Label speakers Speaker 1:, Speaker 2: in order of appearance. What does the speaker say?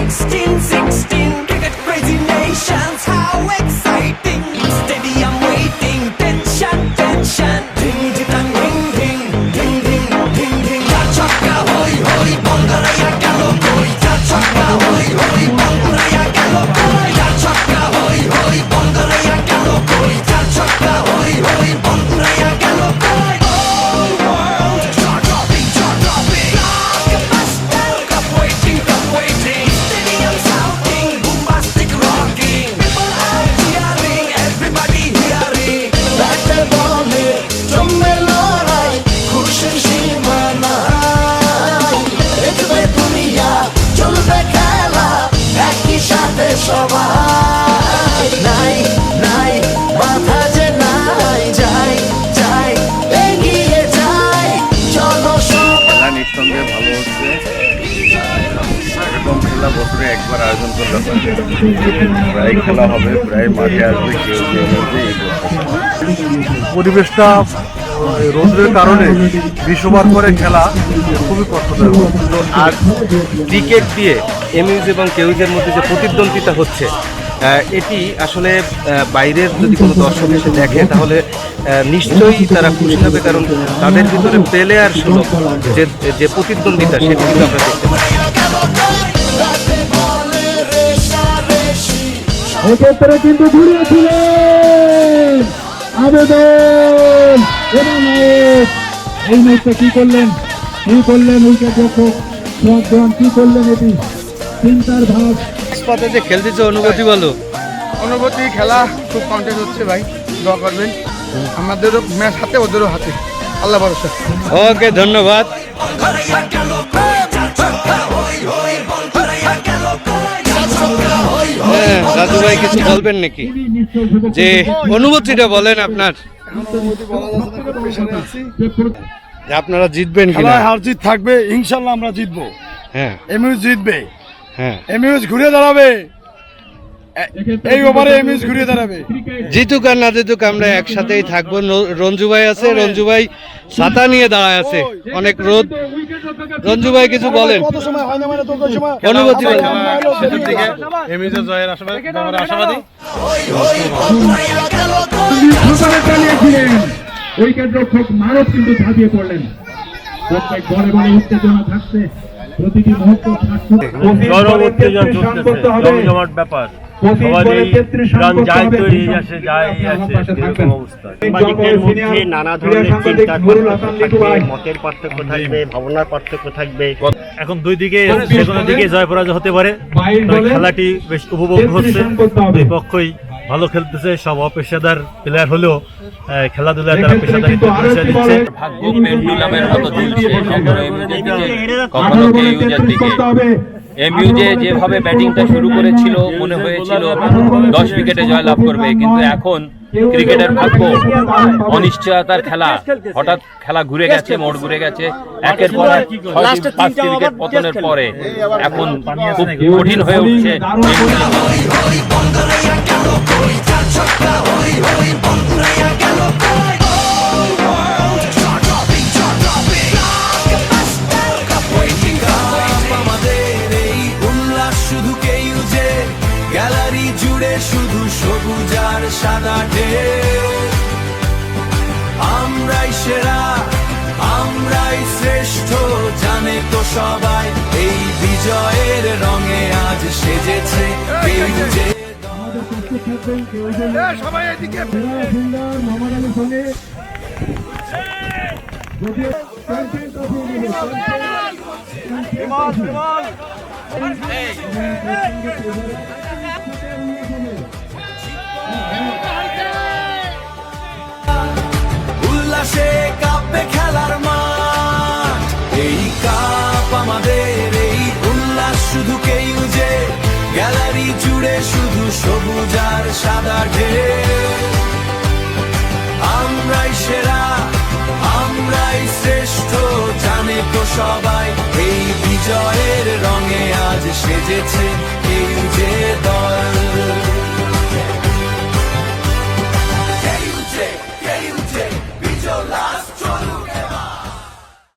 Speaker 1: 16, cricket crazy nations, how exciting! Stadium waiting, tension, tension. Ding ding ding ding ding ding ding ding. Ja chhakka hoi hoi, banguraiya gelo koi. Ja chhakka hoi hoi, banguraiya gelo koi. Ja chhakka hoi hoi, banguraiya gelo koi. Ja chhakka hoi hoi, banguraiya gelo koi. All world jaw-dropping, jaw-dropping. Blockbuster, cup waiting, cup waiting. Stadium shouting, bombastic rocking. People are cheering, everybody hearing.
Speaker 2: ব্যাটে বলে জমে লড়াই, খুশির সীমা নাই। দেখবে দুনিয়া, চলবে খেলা, একই সাথে সবাই। নাই নাই বাধা যে নাই, যাই যাই এগিয়ে যাই, চলো সবাই।
Speaker 3: খেলা নিঃসন্দেহে ভালো হচ্ছে। এরকম খেলা বছরে একবার আয়োজন করলে প্রায় খেলা হবে, প্রায় মাঠে আসবে কেউ কেউ মধ্যে এই
Speaker 4: পরিবেশটা রোদের কারণে 20 ওভার করে খেলা খুবই কষ্টদায়ক।
Speaker 5: আর ক্রিকেট দিয়ে এমইউজ এবং কেউজের মধ্যে যে প্রতিদ্বন্দ্বিতা হচ্ছে, এটি আসলে বাইরের যদি কোনো দর্শক এসে দেখে তাহলে নিশ্চয়ই তারা খুশি হবে, কারণ তাদের ভিতরে প্লেয়ার সুলভ যে প্রতিদ্বন্দ্বিতা সেটি কিন্তু আমরা দেখতে পাই।
Speaker 6: এক্ষেত্রে কিন্তু ঘুরিয়েছিলেন আবেদন এবং এই ম্যাচটা কি করলেন উইকেট রক্ষক কি করলেন, এটি চিন্তার ভাব।
Speaker 5: পথে যে খেলতেছে অনুভূতি বলো।
Speaker 7: অনুভূতি খেলা খুব কন্টেস্ট হচ্ছে ভাই, দোয়া করবেন। আমাদেরও ম্যাচ হাতে, ওদেরও হাতে, আল্লাহ ভরসা।
Speaker 5: ওকে, ধন্যবাদ। রাজু ভাই কিছু বলবেন নাকি, যে অনুভূতিটা বলেন আপনার, যে আপনারা জিতবেন কিনা?
Speaker 4: হার জিত থাকবে, ইনশাল্লাহ আমরা জিতবো।
Speaker 5: হ্যাঁ,
Speaker 4: এমইউজ জিতবে,
Speaker 5: হ্যাঁ,
Speaker 4: এমইউজ ঘুরে দাঁড়াবে, এই ওভারে এমইউজ ঘুরে দাঁড়াবে।
Speaker 5: জিতুক আর না জিতুক আমরা একসাথেই থাকবো। রঞ্জু ভাই আছে, রঞ্জু ভাই ছাতা নিয়ে দাঁড়ায় আছে, অনেক রোদ। রঞ্জু ভাই কিছু বলেন, অনুভূতি বলেন।
Speaker 6: উইকেট রক্ষক মারব কিন্তু ঝাঁপিয়ে পড়লেন। প্রত্যেক বলে বলে উত্তেজনা থাকছে, প্রতিটি মুহূর্ত
Speaker 8: জমজমাট ব্যাপার, নানা ধরনের চিন্তার মতের পার্থক্য থাকবে, ভাবনার পার্থক্য থাকবে। এখন দুই দিকে যে কোনো দিকে জয় পরাজয় হতে পারে, খেলাটি বেশ উপভোগ হচ্ছে। দুই পক্ষই ভালো খেলতেছে, সব অপেশাদার প্লেয়ার হলেও খেলাধুলায় তারা পেশাদারিত্ব পরিচয় দিচ্ছে।
Speaker 9: ভাগ্য পেন্ডুলামের মতো ঝুলছে, কখনো কেউজের দিকে। এমইউজে যেভাবে ব্যাটিংটা শুরু করেছিল, মনে হয়েছিল 10 উইকেটে জয়লাভ করবে, কিন্তু এখন ক্রিকেটের ভাগ্য অনিশ্চয়তার খেলা। হঠাৎ খেলা ঘুরে গেছে, মোড় ঘুরে গেছে, একের পর এক 5টি উইকেট পতনের পরে এখন খুব কঠিন হয়ে উঠছে।
Speaker 1: গ্যালারি জুড়ে শুধু সবুজ আর সাদা ঢেউ। আমরাই সেরা, আমরাই শ্রেষ্ঠ, জানে তো সবাই। এই বিজয়ের রঙে আজ সেজেছে কেউজে।
Speaker 4: সবাই এদিকে
Speaker 6: মোহাম্মদ আলীর সঙ্গে
Speaker 1: উল্লাসে কাঁপবে খেলার মাঠ, এই কাপ আমাদের, এই উল্লাস শুধু কেউজে। গ্যালারি জুড়ে শুধু সবুজ আর সাদা ঢেউ। আমরাই সেরা, আমরাই শ্রেষ্ঠ, জানে তো সবাই। এই বিজয়ের রঙে আজ সেজেছে